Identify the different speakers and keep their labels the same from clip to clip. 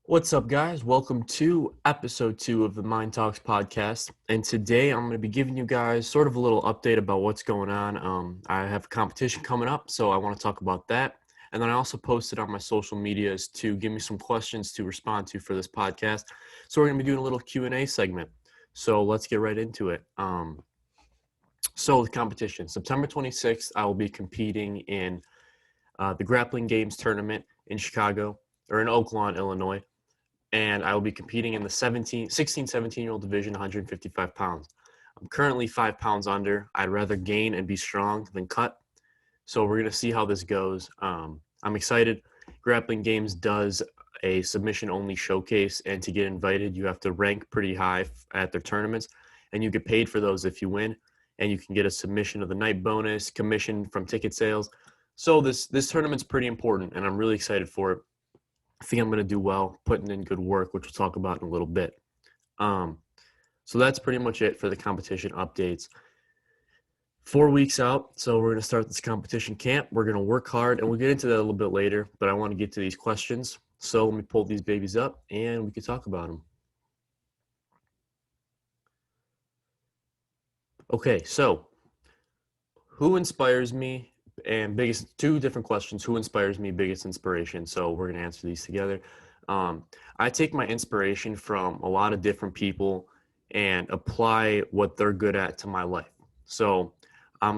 Speaker 1: What's up, guys? Welcome to Ep.2 of the MindTalks podcast. And today I'm going to be giving you guys sort of a little update about what's going on. I have a competition coming up, so I want to talk about that. And then I also posted on my social medias to give me some questions to respond to for this podcast. So we're going to be doing a little Q&A segment. So let's get right into it. So the competition, September 26th, I will be competing in the Grappling Games tournament in Chicago, or in Oak Lawn, Illinois. And I will be competing in the 16, 17-year-old division, 155 pounds. I'm currently 5 pounds under. I'd rather gain and be strong than cut. So we're going to see how this goes. I'm excited. Grappling Games does a submission-only showcase, and to get invited, you have to rank pretty high at their tournaments, and you get paid for those if you win, and you can get a submission of the night bonus, commission from ticket sales. So this tournament's pretty important, and I'm really excited for it. I think I'm going to do well, putting in good work, which we'll talk about in a little bit. So that's pretty much it for the competition updates. 4 weeks out, so we're going to start this competition camp. We're going to work hard, and we'll get into that a little bit later, but I want to get to these questions. So let me pull these babies up, and we can talk about them. Okay, so who inspires me? And two different questions. Who inspires me? Biggest inspiration. So we're going to answer these together. I take my inspiration from a lot of different people and apply what they're good at to my life. So I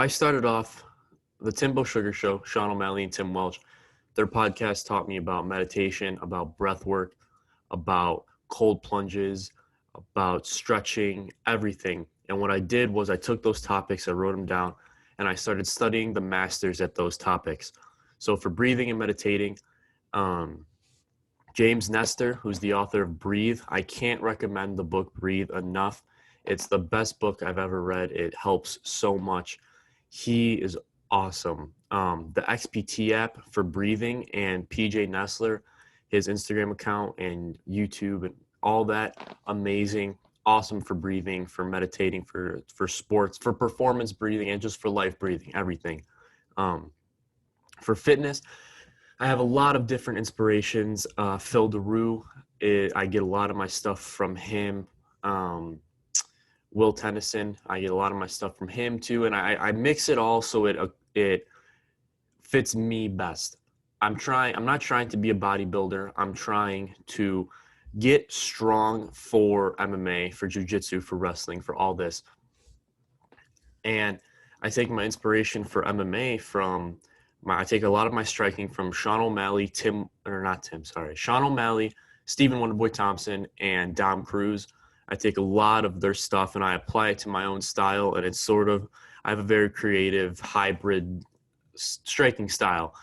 Speaker 1: started off the Timbo Sugar Show, Sean O'Malley and Tim Welch. Their podcast taught me about meditation, about breath work, about cold plunges, about stretching, everything. And what I did was I took those topics, I wrote them down, and I started studying the masters at those topics. So for breathing and meditating, James Nestor, who's the author of Breathe, I can't recommend the book Breathe enough. It's the best book I've ever read. It helps so much. He is awesome. The XPT app for breathing and PJ Nestler, his Instagram account and YouTube and all that, amazing. Awesome for breathing, for meditating, for sports, for performance breathing, and just for life breathing, everything. For fitness, I have a lot of different inspirations. Phil DeRue, I get a lot of my stuff from him. Will Tennyson, I get a lot of my stuff from him too, and I mix it all so it fits me best. I'm not trying to be a bodybuilder. I'm trying to get strong for MMA, for jiu-jitsu, for wrestling, for all this. And I take my inspiration for MMA I take a lot of my striking from Sean O'Malley, Sean O'Malley, Stephen Wonderboy Thompson, and Dom Cruz. I take a lot of their stuff and I apply it to my own style, and I have a very creative hybrid striking style.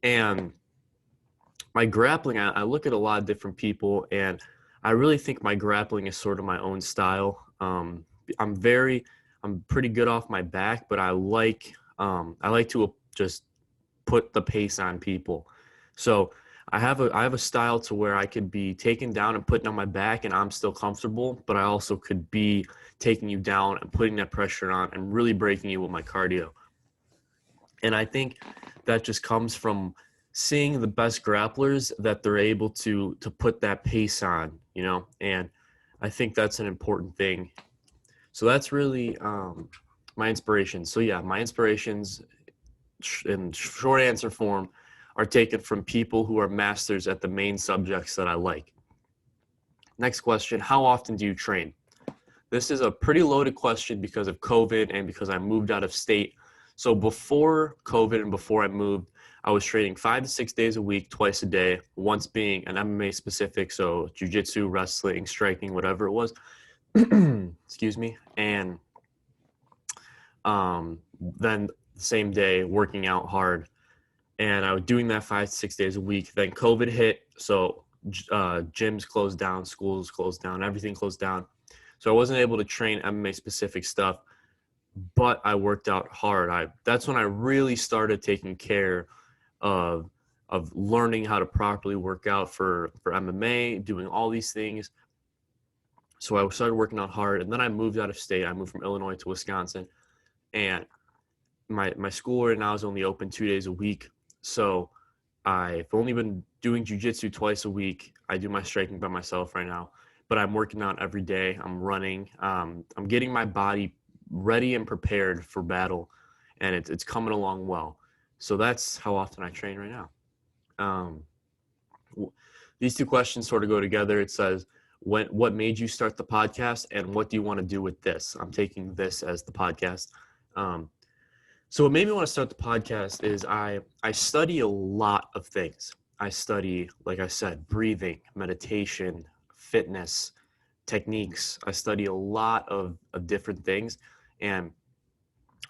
Speaker 1: And my grappling, I look at a lot of different people, and I really think my grappling is sort of my own style. I'm pretty good off my back, but I like to just put the pace on people. So I have a style to where I could be taken down and putting on my back, and I'm still comfortable, but I also could be taking you down and putting that pressure on and really breaking you with my cardio. And I think that just comes from seeing the best grapplers, that they're able to put that pace on, and I think that's an important thing. So that's really my inspiration. So yeah, my inspirations in short answer form are taken from people who are masters at the main subjects that I like. Next question, how often do you train? This is a pretty loaded question because of COVID and because I moved out of state. So before COVID and before I moved, I was training 5 to 6 days a week, twice a day, once being an MMA specific, so jiu-jitsu, wrestling, striking, whatever it was. Excuse me. And then the same day working out hard. And I was doing that 5 to 6 days a week. Then COVID hit, so gyms closed down, schools closed down, everything closed down. So I wasn't able to train MMA specific stuff, but I worked out hard. That's when I really started taking care of learning how to properly work out for MMA, doing all these things. So I started working out hard, and then I moved out of state. I moved from Illinois to Wisconsin, and my school right now is only open 2 days a week. So I've only been doing jujitsu twice a week. I do my striking by myself right now, but I'm working out every day. I'm running. I'm getting my body ready and prepared for battle, and it's coming along well. So that's how often I train right now. Um, these two questions sort of go together. It says, what made you start the podcast, and what do you want to do with this? I'm taking this as the podcast. Um, so what made me want to start the podcast is I study a lot of things. I study, like I said, breathing, meditation, fitness, techniques. I study a lot of different things, and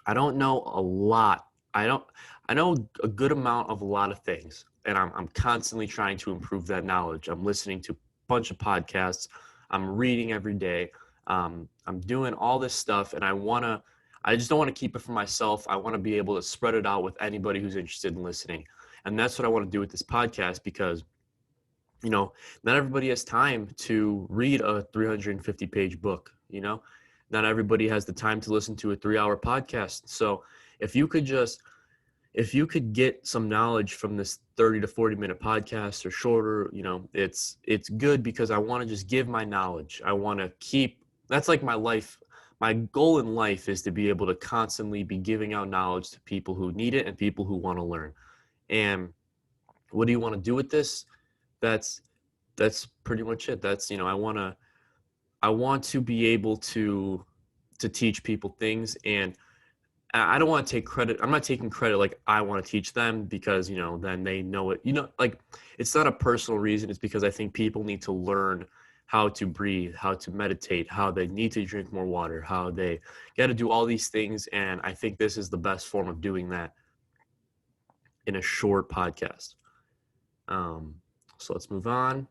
Speaker 1: I don't know a lot. I know a good amount of a lot of things, and I'm constantly trying to improve that knowledge. I'm listening to a bunch of podcasts. I'm reading every day. I'm doing all this stuff, and I just don't want to keep it for myself. I want to be able to spread it out with anybody who's interested in listening. And that's what I want to do with this podcast because, not everybody has time to read a 350 page book, not everybody has the time to listen to a 3 hour podcast. So if you could just, if you could get some knowledge from this 30 to 40 minute podcast or shorter, it's good because I want to just give my knowledge. I want to keep, that's like my life. My goal in life is to be able to constantly be giving out knowledge to people who need it and people who want to learn. And what do you want to do with this? That's pretty much it. That's, I want to be able to teach people things, and I don't want to take credit. I'm not taking credit like I want to teach them because, then they know it. Like it's not a personal reason. It's because I think people need to learn how to breathe, how to meditate, how they need to drink more water, how they got to do all these things. And I think this is the best form of doing that in a short podcast. So let's move on.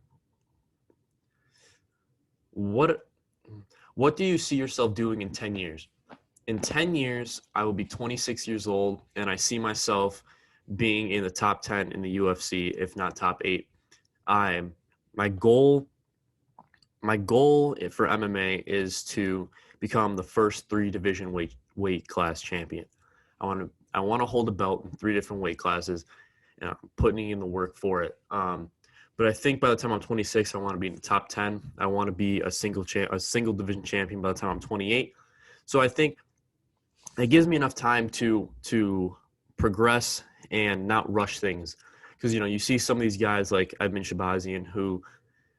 Speaker 1: What do you see yourself doing in 10 years? In 10 years, I will be 26 years old, and I see myself being in the top 10 in the UFC, if not top 8. My goal for MMA is to become the first 3 division weight class champion. I want to hold a belt in 3 different weight classes, and I'm putting in the work for it. But I think by the time I'm 26, I want to be in the top 10. I want to be a single division champion by the time I'm 28. So I think it gives me enough time to progress and not rush things, because you see some of these guys like Edmund Shabazian who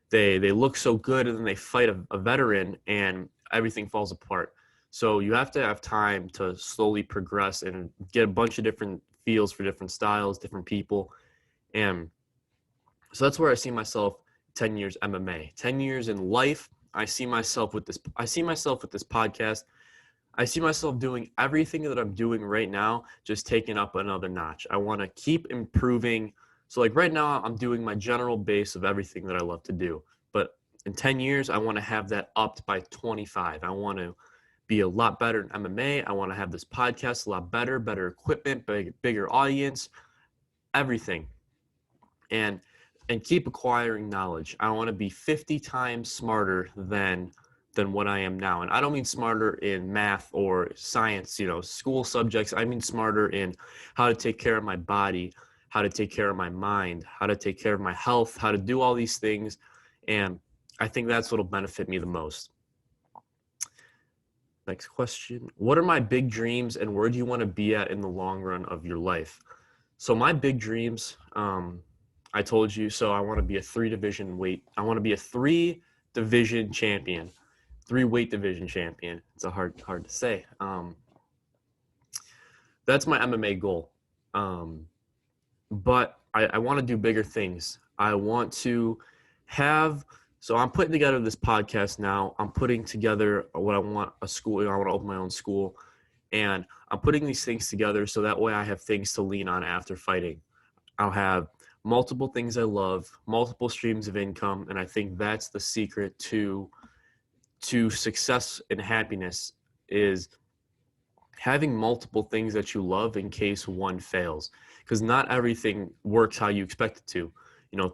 Speaker 1: they look so good and then they fight a veteran and everything falls apart. So you have to have time to slowly progress and get a bunch of different feels for different styles, different people. And so that's where I see myself 10 years MMA, 10 years in life. I see myself with this podcast. I see myself doing everything that I'm doing right now, just taking up another notch. I want to keep improving. So like right now, I'm doing my general base of everything that I love to do. But in 10 years, I want to have that upped by 25. I want to be a lot better in MMA. I want to have this podcast a lot better equipment, bigger audience, everything. And keep acquiring knowledge. I want to be 50 times smarter than what I am now. And I don't mean smarter in math or science, school subjects. I mean smarter in how to take care of my body, how to take care of my mind, how to take care of my health, how to do all these things. And I think that's what'll benefit me the most. Next question. What are my big dreams and where do you want to be at in the long run of your life? So my big dreams, I told you, so I want to be a 3-division champion. 3-weight division champion. It's a hard to say. That's my MMA goal. But I want to do bigger things. I want to have, so I'm putting together this podcast now. I'm putting together what I want, a school. I want to open my own school. And I'm putting these things together so that way I have things to lean on after fighting. I'll have multiple things I love, multiple streams of income. And I think that's the secret to success and happiness, is having multiple things that you love in case one fails, because not everything works how you expect it to.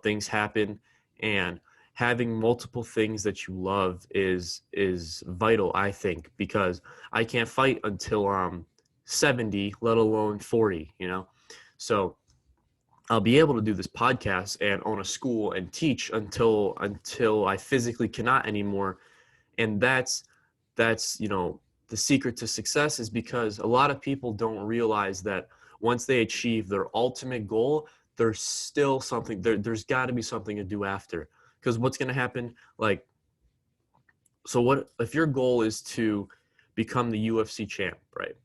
Speaker 1: Things happen, and having multiple things that you love is vital, I think, because I can't fight until I'm 70, let alone 40, So I'll be able to do this podcast and own a school and teach until I physically cannot anymore. And that's the secret to success, is because a lot of people don't realize that once they achieve their ultimate goal, there's still something there's got to be something to do after. Because what's going to happen, like, so what if your goal is to become the UFC champ, right?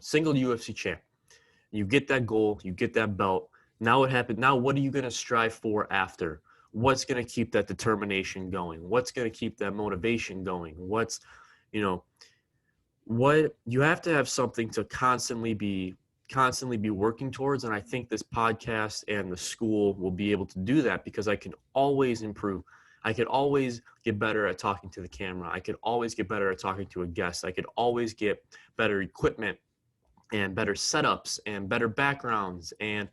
Speaker 1: Single UFC champ. You get that goal, you get that belt. Now what happened? Now what are you going to strive for after? What's going to keep that determination going? What's going to keep that motivation going? You know, what you have to have something to constantly be working towards. And I think this podcast and the school will be able to do that, because I can always improve. I could always get better at talking to the camera. I could always get better at talking to a guest. I could always get better equipment and better setups and better backgrounds and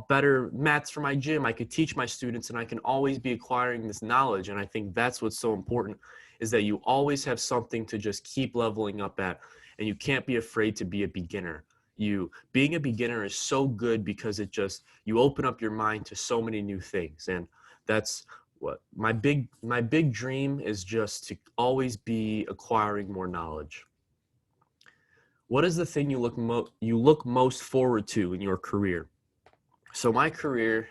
Speaker 1: better mats for my gym. I could teach my students, and I can always be acquiring this knowledge. And I think that's what's so important, is that you always have something to just keep leveling up at, and you can't be afraid to be a beginner. Being a beginner is so good, because you open up your mind to so many new things. And that's what my big dream is, just to always be acquiring more knowledge. What is the thing you look most forward to in your career? So my career,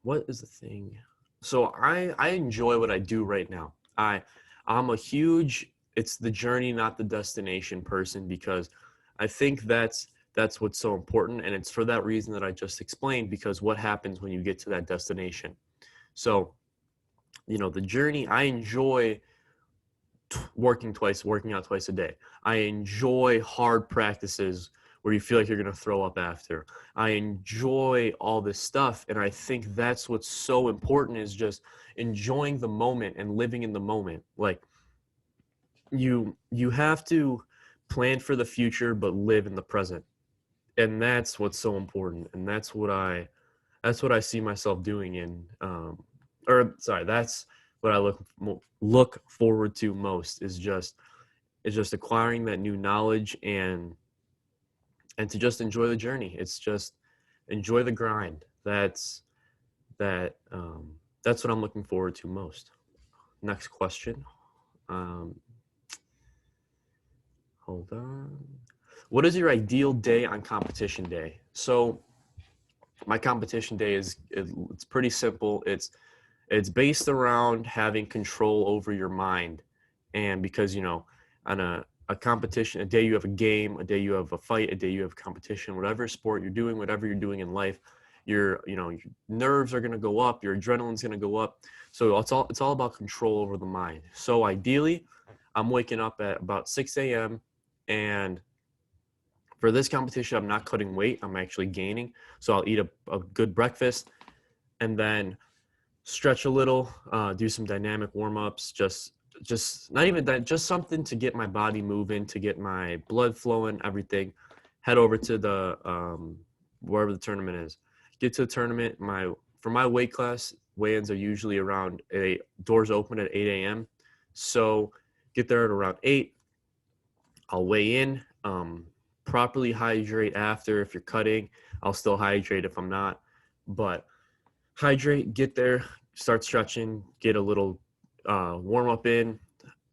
Speaker 1: what is the thing? So I enjoy what I do right now. I'm a huge, it's the journey, not the destination person, because I think that's what's so important. And it's for that reason that I just explained, because what happens when you get to that destination? So, the journey, I enjoy working out twice a day. I enjoy hard practices where you feel like you're going to throw up after. I enjoy all this stuff. And I think that's what's so important, is just enjoying the moment and living in the moment. Like, you have to plan for the future, but live in the present. And that's what's so important. And that's what I see myself doing that's what I look forward to most, is just acquiring that new knowledge, and to just enjoy the journey. It's just enjoy the grind. That's what I'm looking forward to most. Next question. Hold on. What is your ideal day on competition day? So my competition day it's pretty simple. It's based around having control over your mind. And because, on a competition, a day you have a game, a day you have a fight, a day you have competition, whatever sport you're doing, whatever you're doing in life, your nerves are going to go up, your adrenaline's going to go up. So it's all about control over the mind. So ideally, I'm waking up at about 6 a.m. and for this competition, I'm not cutting weight, I'm actually gaining. So I'll eat a good breakfast, and then stretch a little, do some dynamic warm-ups, just not even that, just something to get my body moving, to get my blood flowing, everything. Head over to the wherever the tournament is. Get to the tournament. For my weight class, weigh-ins are usually around doors open at 8 a.m. So get there at around 8. I'll weigh in, properly hydrate after. If you're cutting, I'll still hydrate if I'm not, but hydrate, get there, start stretching, get a little warm up in,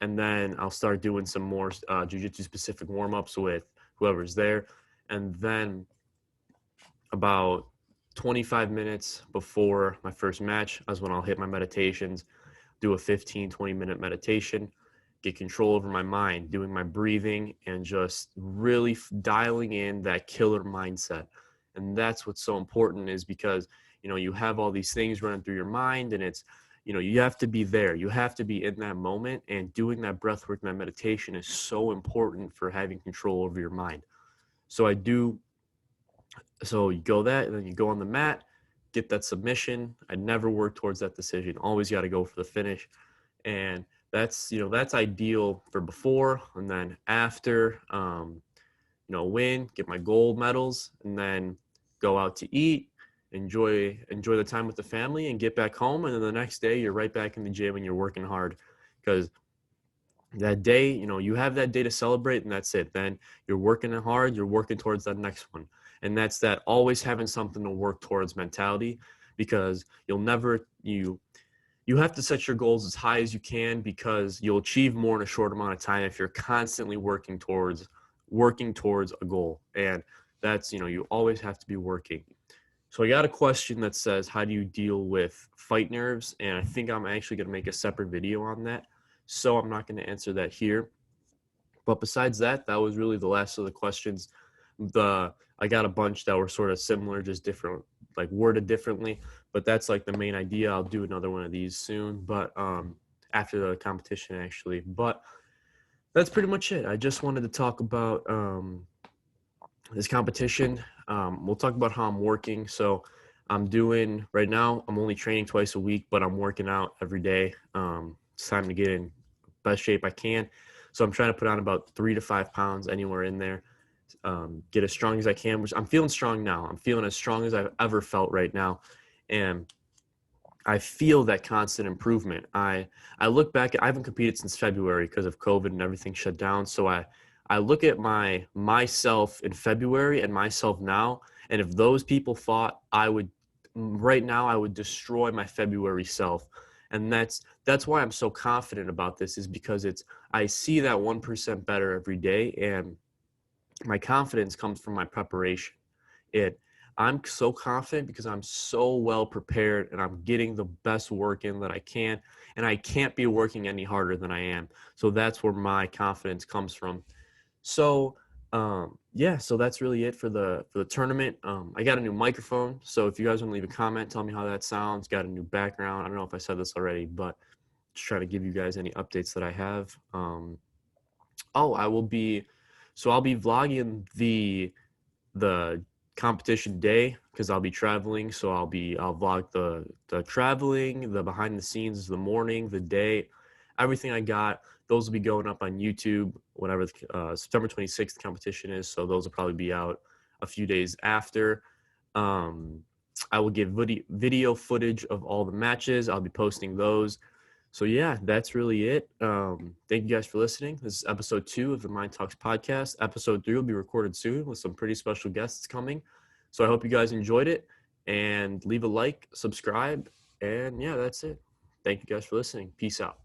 Speaker 1: and then I'll start doing some more jiu-jitsu specific warm-ups with whoever's there. And then about 25 minutes before my first match is when I'll hit my meditations, do a 15-20 minute meditation, get control over my mind, doing my breathing, and just really dialing in that killer mindset. And that's what's so important, is because you have all these things running through your mind, and it's, you have to be there. You have to be in that moment, and doing that breath work, that meditation is so important for having control over your mind. So you go that, and then you go on the mat, get that submission. I never work towards that decision. Always got to go for the finish. And that's ideal for before, and then after, win, get my gold medals, and then go out to eat, enjoy the time with the family, and get back home. And then the next day you're right back in the gym and you're working hard, because that day, you have that day to celebrate, and that's it. Then you're working hard, you're working towards that next one. And that's that always having something to work towards mentality, because you have to set your goals as high as you can, because you'll achieve more in a short amount of time if you're constantly working towards a goal. And that's, you always have to be working. So I got a question that says, how do you deal with fight nerves? And I think I'm actually going to make a separate video on that. So I'm not going to answer that here. But besides that, that was really the last of the questions. I got a bunch that were sort of similar, just different, like worded differently. But that's like the main idea. I'll do another one of these soon, but after the competition actually. But that's pretty much it. I just wanted to talk about this competition. We'll talk about how I'm working. So I'm doing right now, I'm only training twice a week, but I'm working out every day. It's time to get in best shape I can. So I'm trying to put on about 3 to 5 pounds, anywhere in there. Get as strong as I can, which I'm feeling strong now. I'm feeling as strong as I've ever felt right now. And I feel that constant improvement. I look back, I haven't competed since February because of COVID and everything shut down. So I look at myself in February and myself now, and if those people thought right now I would destroy my February self. And that's why I'm so confident about this, is because I see that 1% better every day, and my confidence comes from my preparation. It I'm so confident because I'm so well prepared, and I'm getting the best work in that I can, and I can't be working any harder than I am. So that's where my confidence comes from. So yeah, so that's really it for the tournament. I got a new microphone, so if you guys want to leave a comment, tell me how that sounds. Got a new background. I don't know if I said this already, but just trying to give you guys any updates that I have. Oh, I'll be vlogging the competition day, because I'll be traveling. So I'll vlog the traveling, the behind the scenes, the morning, the day, everything I got. Those will be going up on YouTube whenever September 26th competition is. So those will probably be out a few days after. Um, I will give video footage of all the matches. I'll be posting those. So yeah, that's really it. Thank you guys for listening. This is episode 2 of the MindTalks podcast. Episode 3 will be recorded soon with some pretty special guests coming. So I hope you guys enjoyed it, and leave a like, subscribe, and yeah, that's it. Thank you guys for listening. Peace out.